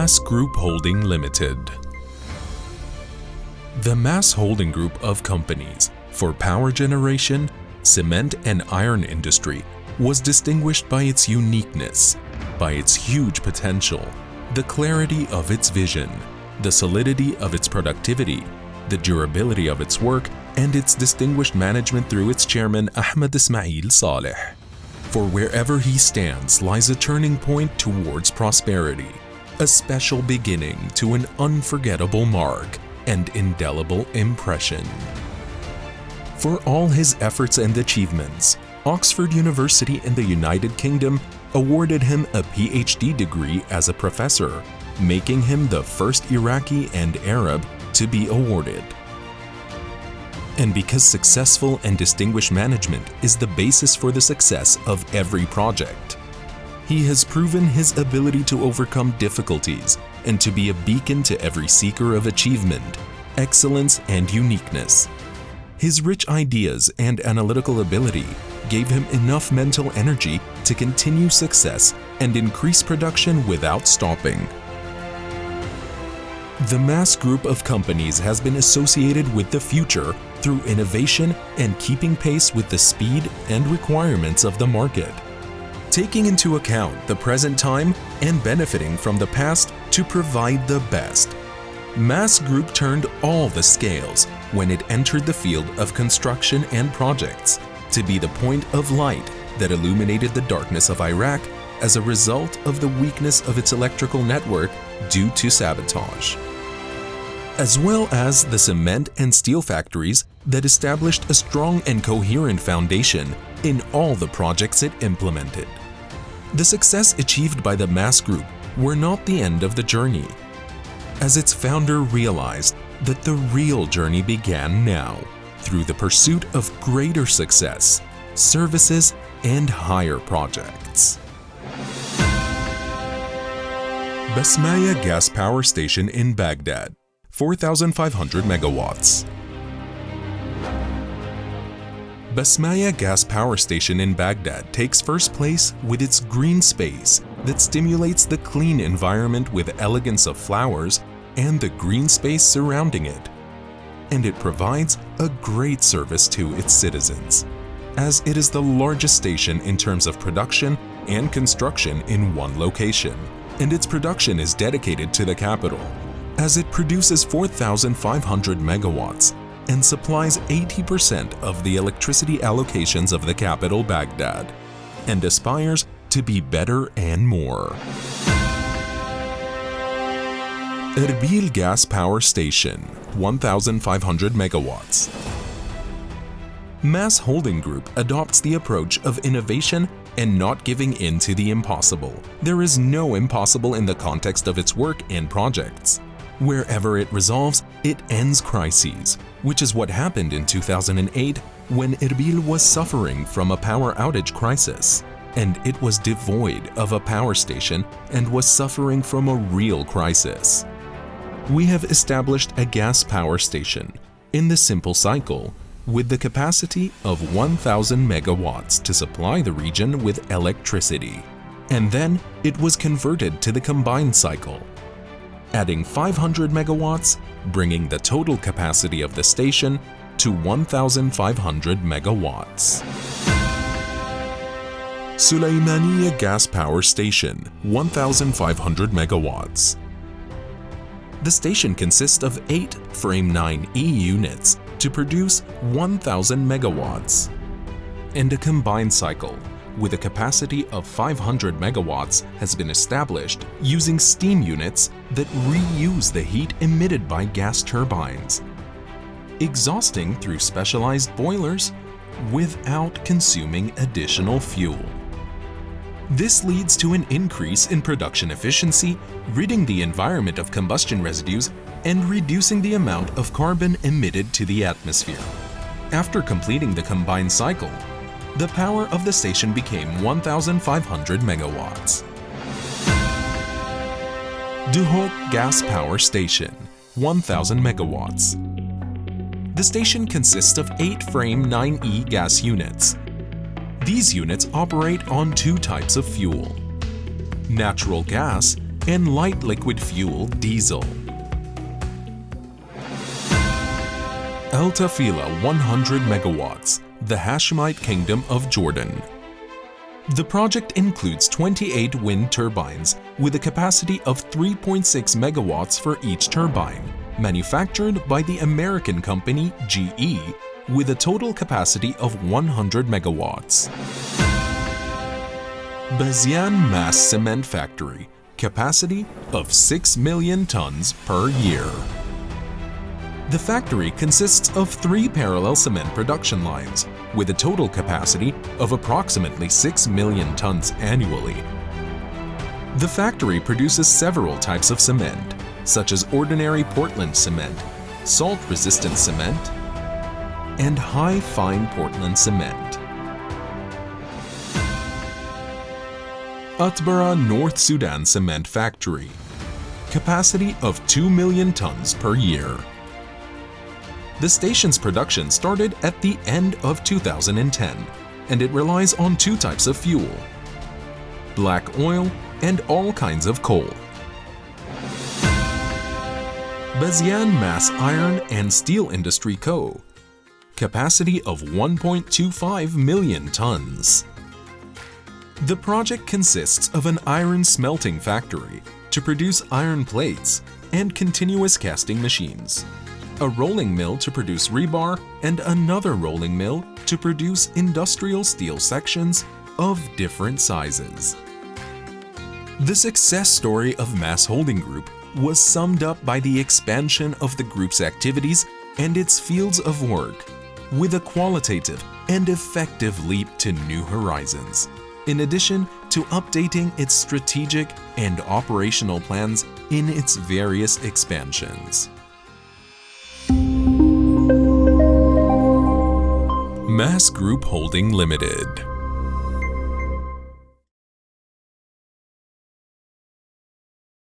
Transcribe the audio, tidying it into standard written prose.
Mass Group Holding Limited. The Mass Holding Group of companies for power generation, cement and iron industry was distinguished by its uniqueness, by its huge potential, the clarity of its vision, the solidity of its productivity, the durability of its work, and its distinguished management through its chairman Ahmed Ismael Saleh. For wherever he stands lies a turning point towards prosperity, a special beginning to an unforgettable mark and indelible impression. For all his efforts and achievements, Oxford University in the United Kingdom awarded him a PhD degree as a professor, making him the first Iraqi and Arab to be awarded. And because successful and distinguished management is the basis for the success of every project, he has proven his ability to overcome difficulties and to be a beacon to every seeker of achievement, excellence, and uniqueness. His rich ideas and analytical ability gave him enough mental energy to continue success and increase production without stopping. The Mass Group of companies has been associated with the future through innovation and keeping pace with the speed and requirements of the market, taking into account the present time and benefiting from the past to provide the best. Mass Group turned all the scales when it entered the field of construction and projects to be the point of light that illuminated the darkness of Iraq as a result of the weakness of its electrical network due to sabotage, as well as the cement and steel factories that established a strong and coherent foundation in all the projects it implemented. The success achieved by the Mass Group were not the end of the journey, as its founder realized that the real journey began now through the pursuit of greater success, services, and higher projects. Bsmaية Gas Power Station in Baghdad, 4,500 megawatts. Bsmaية Gas Power Station in Baghdad takes first place with its green space that stimulates the clean environment with elegance of flowers and the green space surrounding it. And it provides a great service to its citizens, as it is the largest station in terms of production and construction in one location, and its production is dedicated to the capital, as it produces 4,500 megawatts and supplies 80% of the electricity allocations of the capital Baghdad, and aspires to be better and more. اربيل Gas Power Station, 1,500 megawatts. Mass Holding Group adopts the approach of innovation and not giving in to the impossible. There is no impossible in the context of its work and projects. Wherever it resolves, it ends crises, which is what happened in 2008 when Erbil was suffering from a power outage crisis, and it was devoid of a power station and was suffering from a real crisis. We have established a gas power station in the simple cycle with the capacity of 1,000 megawatts to supply the region with electricity, and then it was converted to the combined cycle, adding 500 megawatts, bringing the total capacity of the station to 1,500 megawatts. السليمانية Gas Power Station, 1,500 megawatts. The station consists of 8 Frame 9E units to produce 1,000 megawatts, and a combined cycle with a capacity of 500 megawatts has been established using steam units that reuse the heat emitted by gas turbines, exhausting through specialized boilers without consuming additional fuel. This leads to an increase in production efficiency, ridding the environment of combustion residues and reducing the amount of carbon emitted to the atmosphere. After completing the combined cycle, the power of the station became 1,500 megawatts. Dehok Gas Power Station, 1,000 megawatts. The station consists of 8 Frame 9E gas units. These units operate on 2 types of fuel: natural gas and light liquid fuel diesel. Al Tafila 100 megawatts, the Hashemite Kingdom of Jordan. The project includes 28 wind turbines with a capacity of 3.6 megawatts for each turbine, manufactured by the American company GE with a total capacity of 100 megawatts. Bazian Mass Cement Factory, capacity of 6 million tons per year. The factory consists of 3 parallel cement production lines with a total capacity of approximately 6 million tons annually. The factory produces several types of cement, such as ordinary Portland cement, salt-resistant cement, and high-fine Portland cement. Atbara North Sudan Cement Factory, capacity of 2 million tons per year. The station's production started at the end of 2010, and it relies on 2 types of fuel: black oil and all kinds of coal. Bazian Mass Iron and Steel Industry Co., capacity of 1.25 million tons. The project consists of an iron smelting factory to produce iron plates and continuous casting machines, a rolling mill to produce rebar, and another rolling mill to produce industrial steel sections of different sizes. The success story of Mass Holding Group was summed up by the expansion of the group's activities and its fields of work, with a qualitative and effective leap to new horizons, in addition to updating its strategic and operational plans in its various expansions. Mass Group Holding Limited.